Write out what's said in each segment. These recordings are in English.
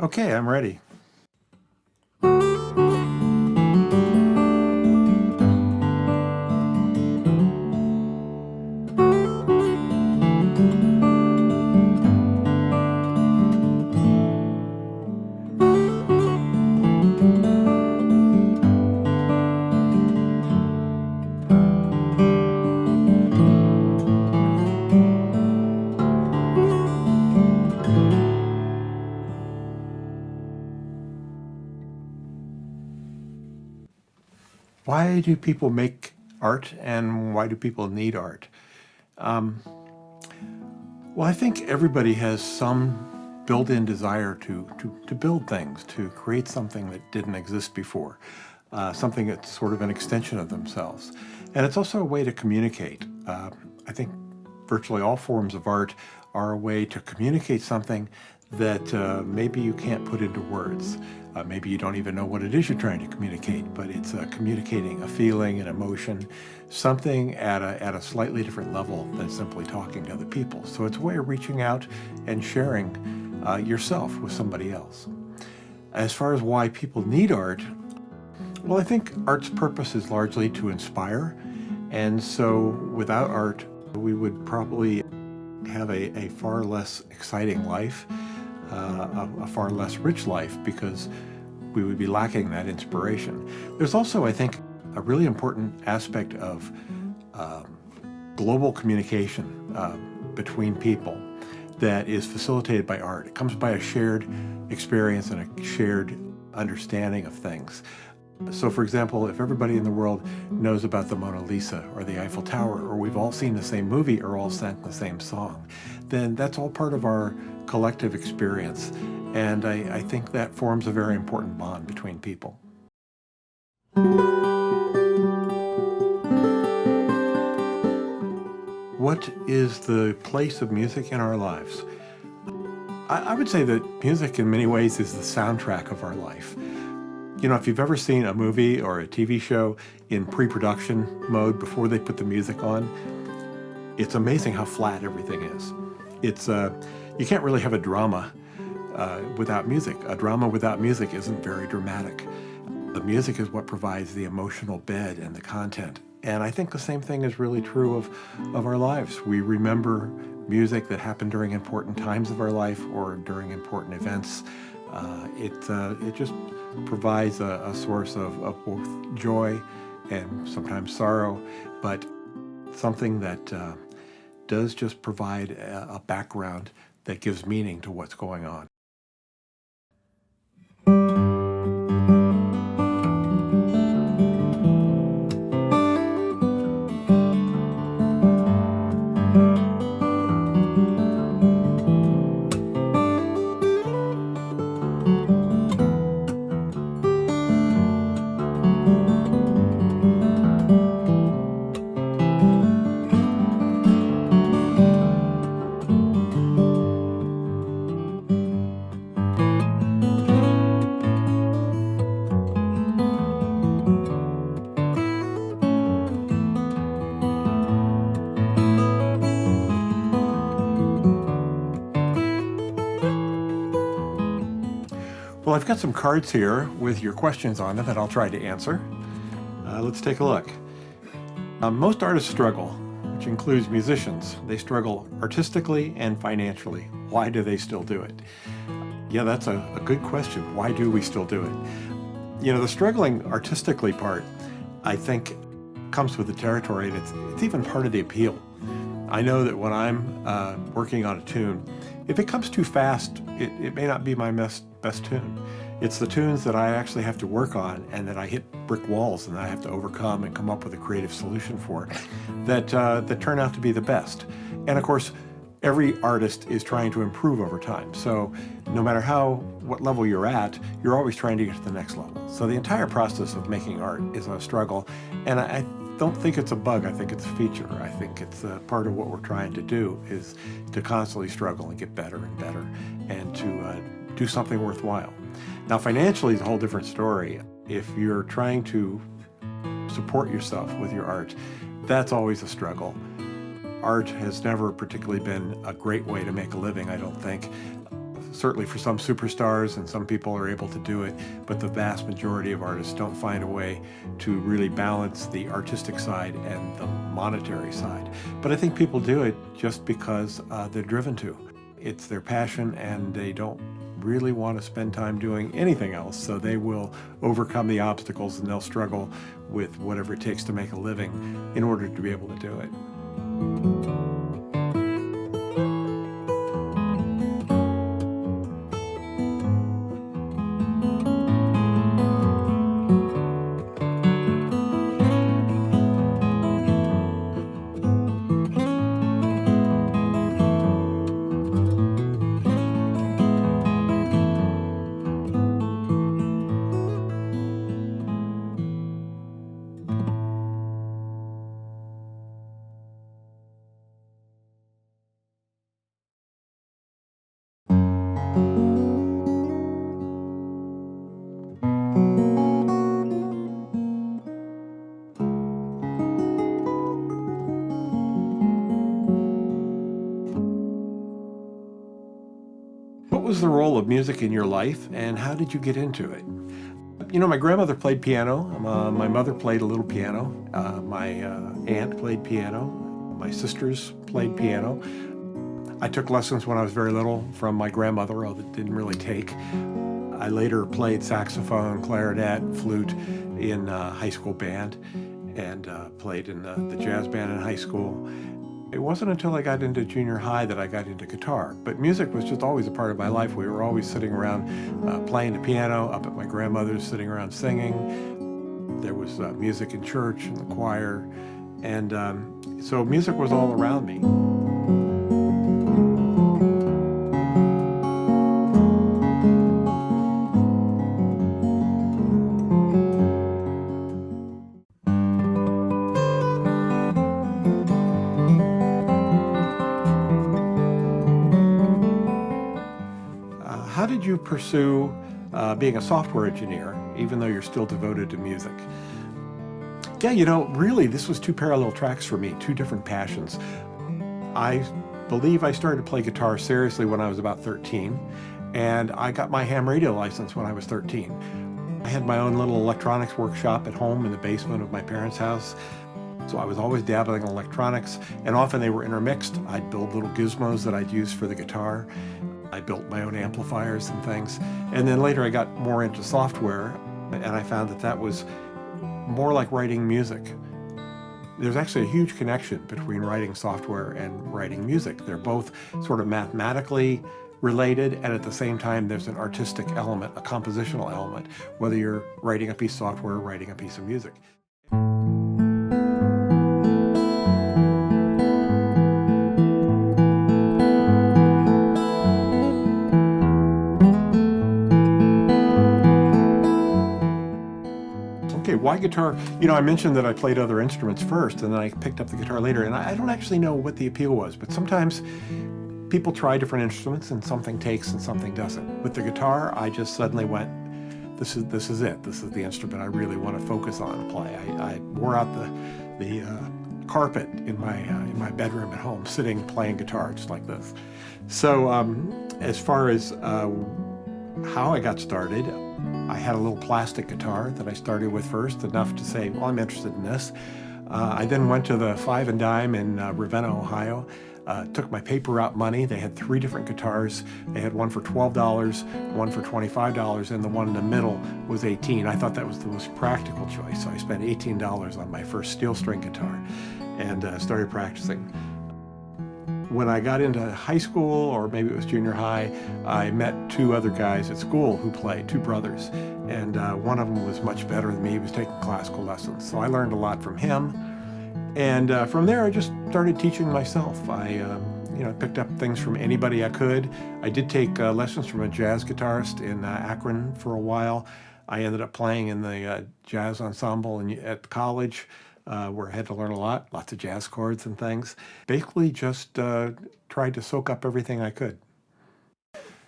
Okay, I'm ready. Why do people make art and why do people need art? Well, I think everybody has some built-in desire to build things, to create something that didn't exist before, something that's sort of an extension of themselves. And it's also a way to communicate. I think virtually all forms of art are a way to communicate something that maybe you can't put into words. Maybe you don't even know what it is you're trying to communicate, but it's communicating a feeling, an emotion, something at a slightly different level than simply talking to other people. So it's a way of reaching out and sharing yourself with somebody else. As far as why people need art, well, I think art's purpose is largely to inspire. And so without art, we would probably have a far less exciting life, a far less rich life, because we would be lacking that inspiration. There's also, I think, a really important aspect of global communication between people that is facilitated by art. It comes by a shared experience and a shared understanding of things. So for example, if everybody in the world knows about the Mona Lisa or the Eiffel Tower, or we've all seen the same movie or all sang the same song, then that's all part of our collective experience. And I think that forms a very important bond between people. What is the place of music in our lives? I would say that music in many ways is the soundtrack of our life. You know, if you've ever seen a movie or a TV show in pre-production mode before they put the music on, it's amazing how flat everything is. You can't really have a drama without music. A drama without music isn't very dramatic. The music is what provides the emotional bed and the content. And I think the same thing is really true of our lives. We remember music that happened during important times of our life or during important events. It just provides a source of both joy and sometimes sorrow, but something that does just provide a background that gives meaning to what's going on. Well, I've got some cards here with your questions on them that I'll try to answer. Let's take a look. Most artists struggle, which includes musicians. They struggle artistically and financially. Why do they still do it? Yeah, that's a good question. Why do we still do it? You know, the struggling artistically part, I think, comes with the territory, and it's even part of the appeal. I know that when I'm working on a tune, if it comes too fast, it may not be my best tune. It's the tunes that I actually have to work on and that I hit brick walls and I have to overcome and come up with a creative solution for that turn out to be the best. And of course, every artist is trying to improve over time. So no matter what level you're at, you're always trying to get to the next level. So the entire process of making art is a struggle. And I don't think it's a bug. I think it's a feature. I think it's part of what we're trying to do is to constantly struggle and get better and better and to do something worthwhile. Now, financially is a whole different story. If you're trying to support yourself with your art, that's always a struggle. Art has never particularly been a great way to make a living, I don't think. certainly for some superstars, and some people are able to do it, but the vast majority of artists don't find a way to really balance the artistic side and the monetary side. But I think people do it just because they're driven to. It's their passion, and they don't really want to spend time doing anything else, so they will overcome the obstacles and they'll struggle with whatever it takes to make a living in order to be able to do it. What was the role of music in your life, and how did you get into it? You know, my grandmother played piano, my mother played a little piano, my aunt played piano, my sisters played piano. I took lessons when I was very little from my grandmother, although it didn't really take. I later played saxophone, clarinet, flute in high school band, and played in the jazz band in high school. It wasn't until I got into junior high that I got into guitar, but music was just always a part of my life. We were always sitting around playing the piano, up at my grandmother's, sitting around singing. There was music in church and the choir, and so music was all around me. How did you pursue being a software engineer, even though you're still devoted to music? Yeah, you know, really, this was two parallel tracks for me, two different passions. I believe I started to play guitar seriously when I was about 13, and I got my ham radio license when I was 13. I had my own little electronics workshop at home in the basement of my parents' house. So I was always dabbling in electronics, and often they were intermixed. I'd build little gizmos that I'd use for the guitar. I built my own amplifiers and things. And then later I got more into software, and I found that that was more like writing music. There's actually a huge connection between writing software and writing music. They're both sort of mathematically related, and at the same time there's an artistic element, a compositional element, whether you're writing a piece of software or writing a piece of music. Okay, why guitar? You know, I mentioned that I played other instruments first, and then I picked up the guitar later, and I don't actually know what the appeal was, but sometimes people try different instruments and something takes and something doesn't. With the guitar, I just suddenly went, this is it. This is the instrument I really want to focus on and play. I wore out the carpet in my bedroom at home, sitting playing guitar just like this. So as far as how I got started, I had a little plastic guitar that I started with first, enough to say, well, I'm interested in this. I then went to the Five and Dime in Ravenna, Ohio, took my paper route money. They had 3 different guitars. They had one for $12, one for $25, and the one in the middle was $18. I thought that was the most practical choice, so I spent $18 on my first steel string guitar and started practicing. When I got into high school, or maybe it was junior high, I met 2 other guys at school who played, 2 brothers, and one of them was much better than me. He was taking classical lessons, so I learned a lot from him. And from there, I just started teaching myself. I picked up things from anybody I could. I did take lessons from a jazz guitarist in Akron for a while. I ended up playing in the jazz ensemble at college, where I had to learn a lot, lots of jazz chords and things. Basically just tried to soak up everything I could.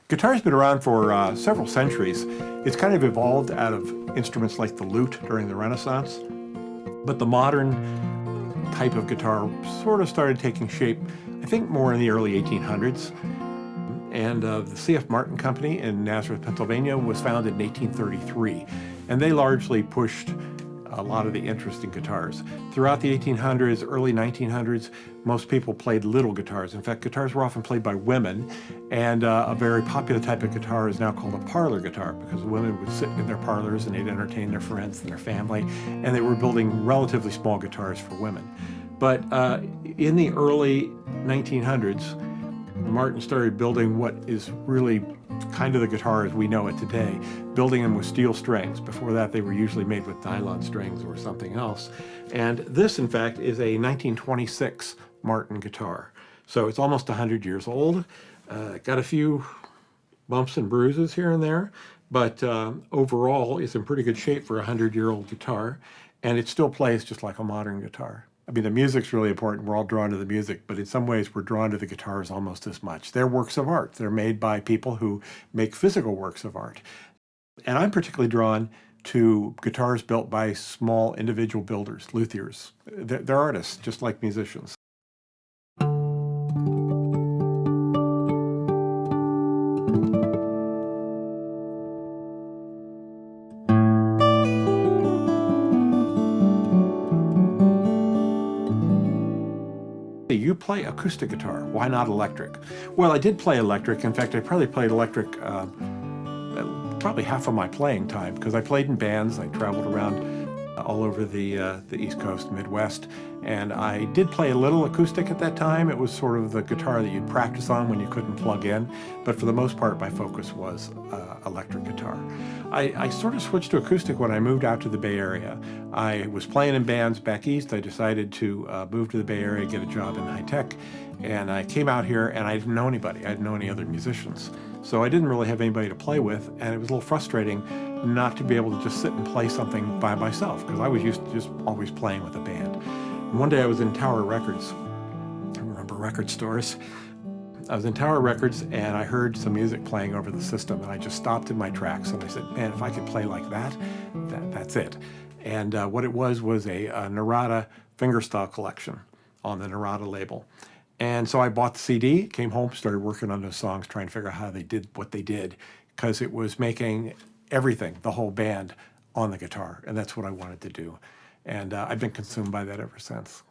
Guitar's been around for several centuries. It's kind of evolved out of instruments like the lute during the Renaissance, but the modern type of guitar sort of started taking shape, I think, more in the early 1800s. and the C.F. Martin Company in Nazareth, Pennsylvania was founded in 1833, and they largely pushed a lot of the interesting guitars. Throughout the 1800s, early 1900s, most people played little guitars. In fact, guitars were often played by women, and a very popular type of guitar is now called a parlor guitar, because women would sit in their parlors and they'd entertain their friends and their family, and they were building relatively small guitars for women. But in the early 1900s, Martin started building what is really kind of the guitar as we know it today, building them with steel strings. Before that, they were usually made with nylon strings or something else. And this, in fact, is a 1926 Martin guitar. So it's almost 100 years old. Got a few bumps and bruises here and there, but overall, it's in pretty good shape for a 100-year-old guitar, and it still plays just like a modern guitar. I mean, the music's really important. We're all drawn to the music, but in some ways we're drawn to the guitars almost as much. They're works of art. They're made by people who make physical works of art. And I'm particularly drawn to guitars built by small individual builders, luthiers. They're artists, just like musicians. You play acoustic guitar, why not electric? Well, I did play electric. In fact, I probably played electric probably half of my playing time, because I played in bands. I traveled around all over the East Coast, Midwest, and I did play a little acoustic at that time. It was sort of the guitar that you'd practice on when you couldn't plug in, but for the most part, my focus was electric guitar. I sort of switched to acoustic when I moved out to the Bay Area. I was playing in bands back east. I decided to move to the Bay Area, get a job in high tech, and I came out here and I didn't know anybody. I didn't know any other musicians. So I didn't really have anybody to play with, and it was a little frustrating not to be able to just sit and play something by myself, because I was used to just always playing with a band. And one day I was in Tower Records. I remember record stores. I was in Tower Records and I heard some music playing over the system, and I just stopped in my tracks and I said, man, if I could play like that, that's it. And what it was a Narada Fingerstyle collection on the Narada label. And so I bought the CD, came home, started working on those songs, trying to figure out how they did what they did, because it was making everything, the whole band, on the guitar, and that's what I wanted to do. And I've been consumed by that ever since.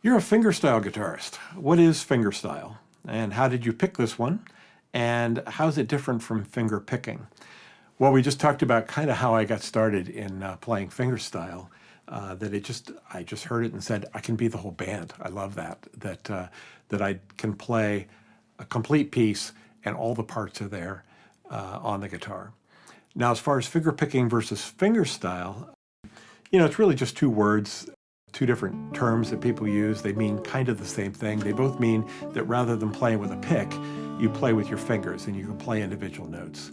You're a fingerstyle guitarist. What is fingerstyle? And how did you pick this one? And how's it different from finger picking? Well, we just talked about kind of how I got started in playing fingerstyle. I just heard it and said, I can be the whole band. I love that I can play a complete piece and all the parts are there on the guitar. Now, as far as finger picking versus fingerstyle, it's really just two words, two different terms that people use. They mean kind of the same thing. They both mean that rather than playing with a pick, you play with your fingers and you can play individual notes.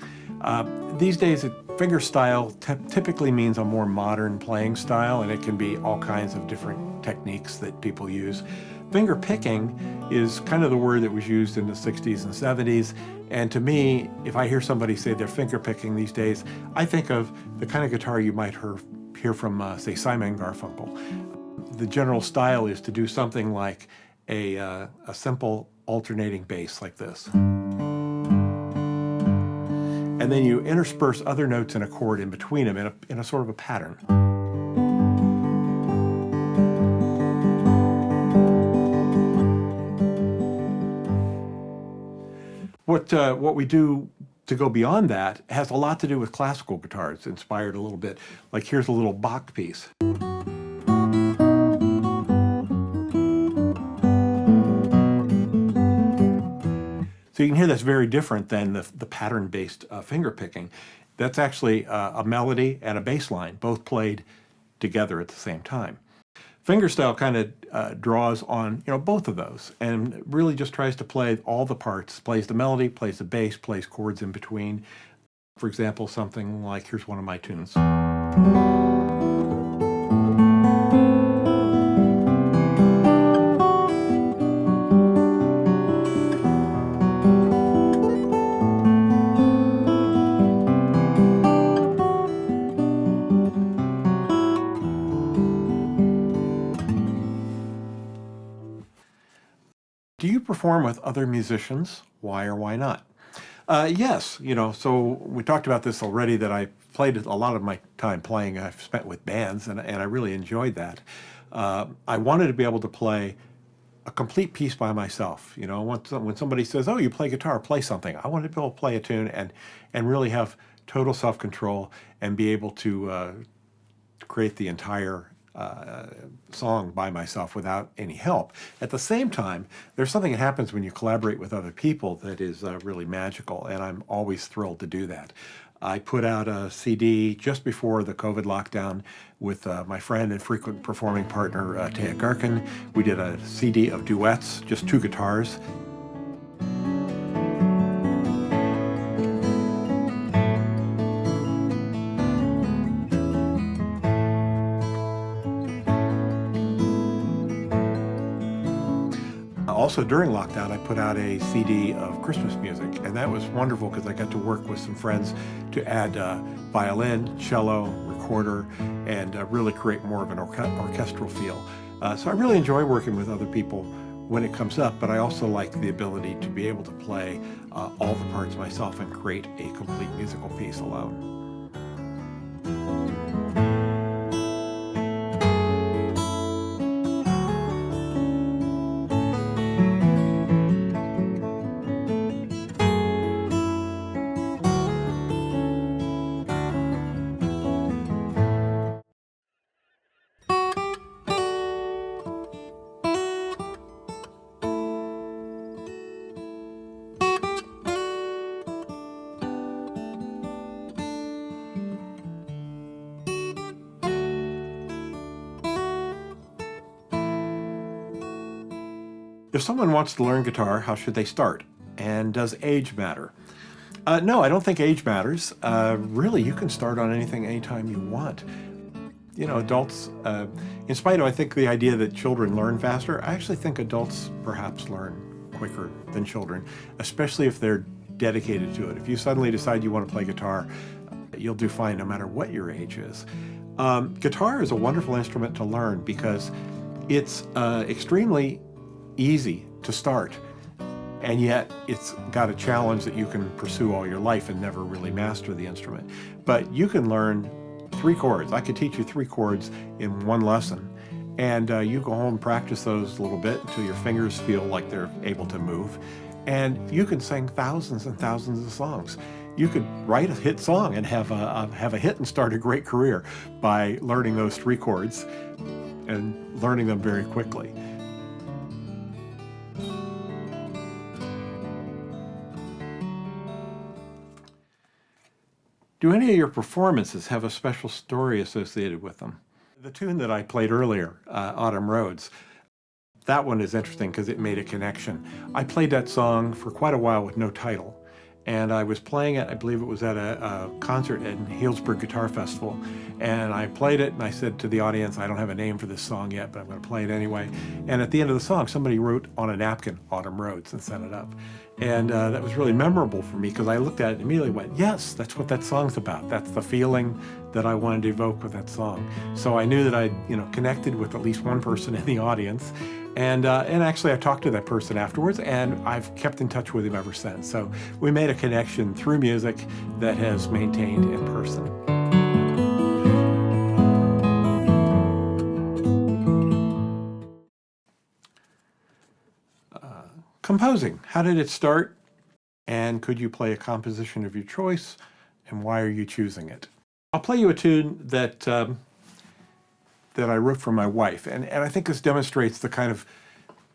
These days, fingerstyle typically means a more modern playing style, and it can be all kinds of different techniques that people use. Finger picking is kind of the word that was used in the 60s and 70s, and to me, if I hear somebody say they're finger picking these days, I think of the kind of guitar you might hear from, say, Simon & Garfunkel. The general style is to do something like a simple alternating bass like this. And then you intersperse other notes in a chord in between them in a sort of a pattern. What we do to go beyond that has a lot to do with classical guitars, inspired a little bit. Like here's a little Bach piece. So you can hear that's very different than the pattern-based finger picking. That's actually a melody and a bass line, both played together at the same time. Fingerstyle kind of draws on both of those, and really just tries to play all the parts. Plays the melody, plays the bass, plays chords in between. For example, something like, here's one of my tunes. Do you perform with other musicians, why or why not? Yes, so we talked about this already, that I played a lot of my time playing I've spent with bands, and I really enjoyed that. I wanted to be able to play a complete piece by myself. When somebody says, "Oh, you play guitar, play something," I wanted to be able to play a tune and really have total self-control and be able to create the entire song by myself without any help. At the same time, there's something that happens when you collaborate with other people that is really magical, and I'm always thrilled to do that. I put out a CD just before the COVID lockdown with my friend and frequent performing partner, Taya Garkin. We did a CD of duets, just 2 guitars. Also, during lockdown, I put out a CD of Christmas music, and that was wonderful because I got to work with some friends to add violin, cello, recorder, and really create more of an orchestral feel. So I really enjoy working with other people when it comes up, but I also like the ability to be able to play all the parts myself and create a complete musical piece alone. If someone wants to learn guitar, how should they start? And does age matter? No, I don't think age matters. Really, you can start on anything anytime you want. Adults, in spite of, I think, the idea that children learn faster, I actually think adults perhaps learn quicker than children, especially if they're dedicated to it. If you suddenly decide you want to play guitar, you'll do fine no matter what your age is. Guitar is a wonderful instrument to learn because it's extremely easy to start, and yet it's got a challenge that you can pursue all your life and never really master the instrument. But you can learn 3 chords. I could teach you 3 chords in one lesson, and you go home and practice those a little bit until your fingers feel like they're able to move, and you can sing thousands and thousands of songs. You could write a hit song and have a hit and start a great career by learning those 3 chords and learning them very quickly. Do any of your performances have a special story associated with them? The tune that I played earlier, Autumn Roads, that one is interesting because it made a connection. I played that song for quite a while with no title, and I was playing it, I believe it was at a concert at Healdsburg Guitar Festival, and I played it and I said to the audience, I don't have a name for this song yet, but I'm going to play it anyway. And at the end of the song, somebody wrote on a napkin, Autumn Roads, and sent it up. And that was really memorable for me because I looked at it and immediately went, yes, that's what that song's about. That's the feeling that I wanted to evoke with that song. So I knew that I'd connected with at least one person in the audience. And actually I talked to that person afterwards, and I've kept in touch with him ever since. So we made a connection through music that has maintained in person. Composing, how did it start? And could you play a composition of your choice? And why are you choosing it? I'll play you a tune that I wrote for my wife. And I think this demonstrates the kind of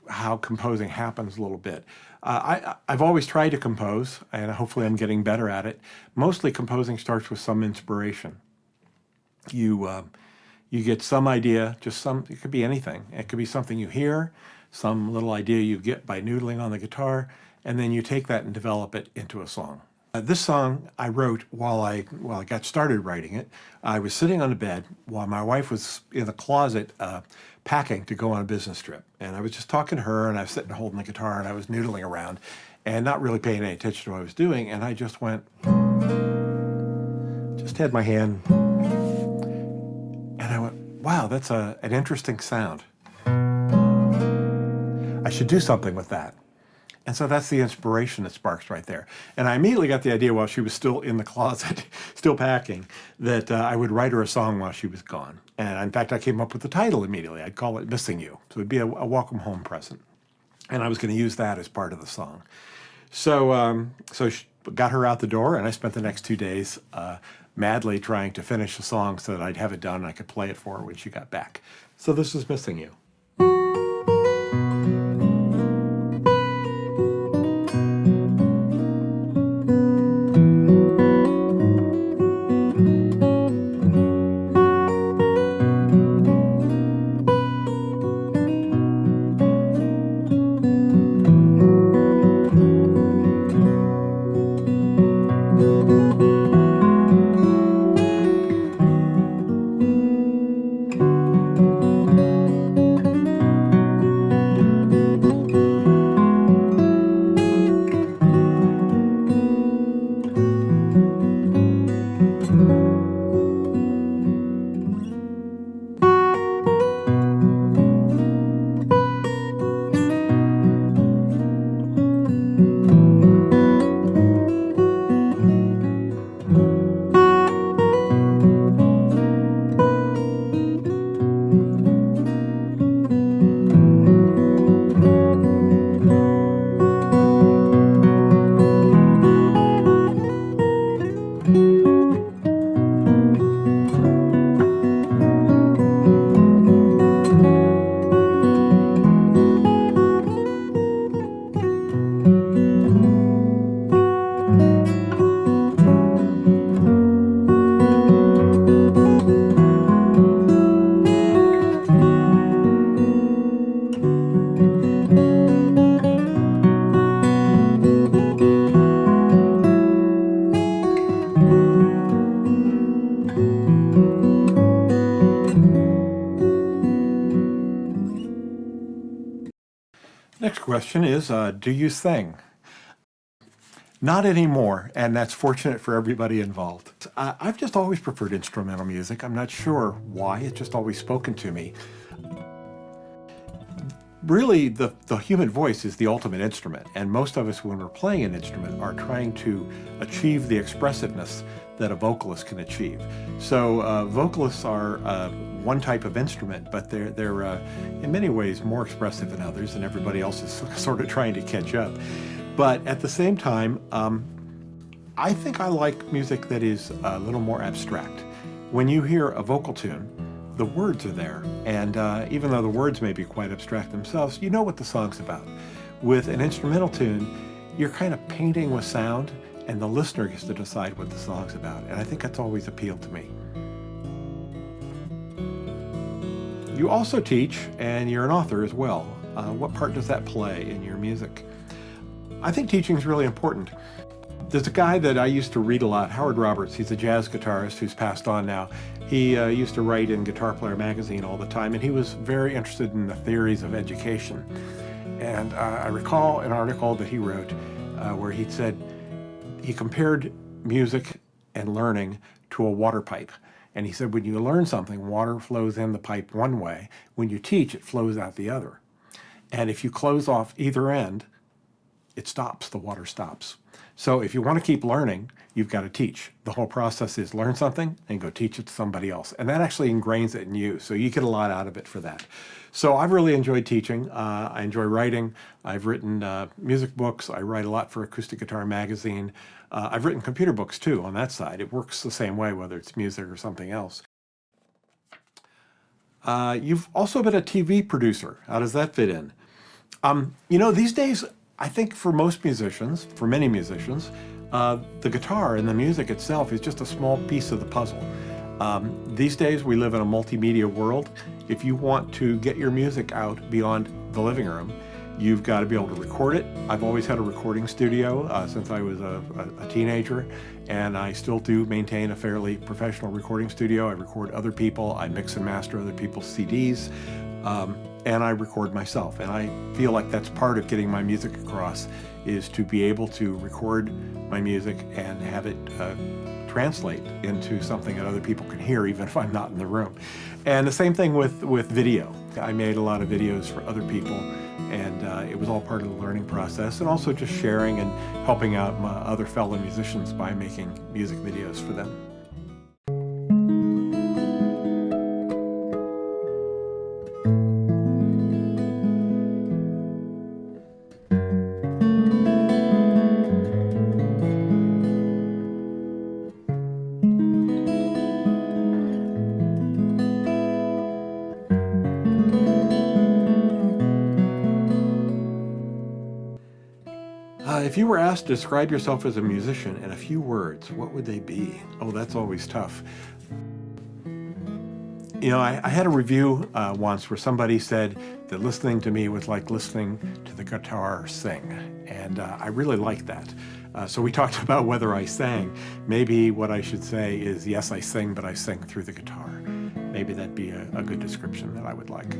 how composing happens a little bit. I've always tried to compose, and hopefully I'm getting better at it. Mostly composing starts with some inspiration. You get some idea, it could be anything. It could be something you hear, some little idea you get by noodling on the guitar, and then you take that and develop it into a song. This song I wrote while I got started writing it. I was sitting on the bed while my wife was in the closet packing to go on a business trip. And I was just talking to her, and I was sitting holding the guitar, and I was noodling around and not really paying any attention to what I was doing. And I just had my hand, and I went, wow, that's an interesting sound. I should do something with that. And so that's the inspiration that sparks right there. And I immediately got the idea while she was still in the closet, still packing, that I would write her a song while she was gone. And in fact, I came up with the title immediately. I'd call it Missing You. So it'd be a welcome home present. And I was going to use that as part of the song. So she got her out the door, and I spent the next 2 days madly trying to finish the song so that I'd have it done and I could play it for her when she got back. So this is Missing You. Next question is, do you sing? Not anymore, and that's fortunate for everybody involved. I've just always preferred instrumental music. I'm not sure why, it's just always spoken to me. Really, the human voice is the ultimate instrument, and most of us, when we're playing an instrument, are trying to achieve the expressiveness that a vocalist can achieve. So vocalists are one type of instrument, but they're in many ways more expressive than others, and everybody else is sort of trying to catch up. But at the same time, I think I like music that is a little more abstract. When you hear a vocal tune, the words are there, and even though the words may be quite abstract themselves, you know what the song's about. With an instrumental tune, you're kind of painting with sound, and the listener gets to decide what the song's about, and I think that's always appealed to me. You also teach, and you're an author as well. What part does that play in your music? I think teaching is really important. There's a guy that I used to read a lot, Howard Roberts. He's a jazz guitarist who's passed on now. He used to write in Guitar Player magazine all the time, and he was very interested in the theories of education. And I recall an article that he wrote where he said he compared music and learning to a water pipe. And he said, when you learn something, water flows in the pipe one way. When you teach, it flows out the other. And if you close off either end, it stops, the water stops. So if you want to keep learning, you've got to teach. The whole process is learn something and go teach it to somebody else. And that actually ingrains it in you. So you get a lot out of it for that. So I've really enjoyed teaching. I enjoy writing. I've written music books. I write a lot for Acoustic Guitar magazine. I've written computer books too on that side. It works the same way, whether it's music or something else. You've also been a TV producer. How does that fit in? You know, these days, I think for most musicians, for many musicians, the guitar and the music itself is just a small piece of the puzzle. These days we live in a multimedia world. If you want to get your music out beyond the living room, you've got to be able to record it. I've always had a recording studio since I was a teenager, and I still do maintain a fairly professional recording studio. I record other people, I mix and master other people's CDs. And I record myself, and I feel like that's part of getting my music across, is to be able to record my music and have it translate into something that other people can hear, even if I'm not in the room. And the same thing with video. I made a lot of videos for other people, and it was all part of the learning process, and also just sharing and helping out my other fellow musicians by making music videos for them. If you were asked to describe yourself as a musician in a few words, what would they be? Oh, that's always tough. You know, I had a review once where somebody said that listening to me was like listening to the guitar sing, and I really liked that. So we talked about whether I sang. Maybe what I should say is, yes, I sing, but I sing through the guitar. Maybe that'd be a good description that I would like.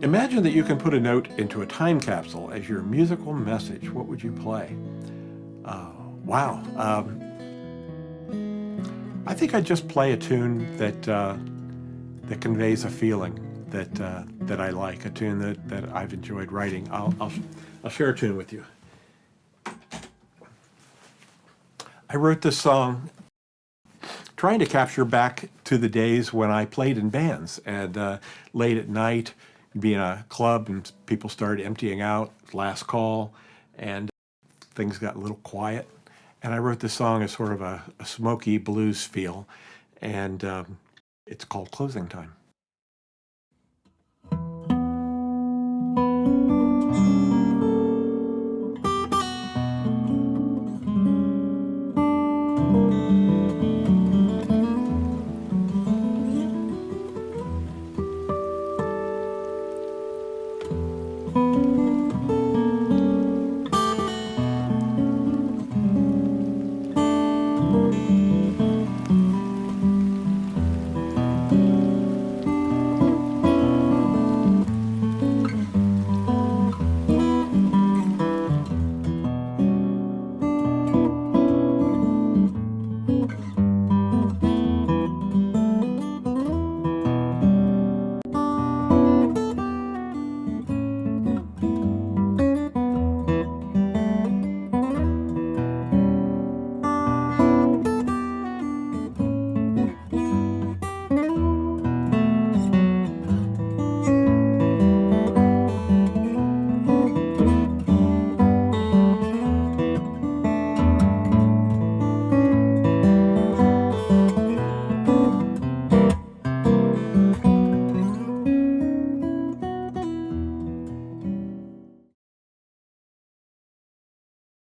Imagine that you can put a note into a time capsule as your musical message. What would you play? Wow. I think I'd just play a tune that conveys a feeling that I like, a tune that I've enjoyed writing. I'll share a tune with you. I wrote this song trying to capture back to the days when I played in bands, and late at night, be in a club and people started emptying out, last call, and things got a little quiet. And I wrote this song as sort of a smoky blues feel, and it's called Closing Time.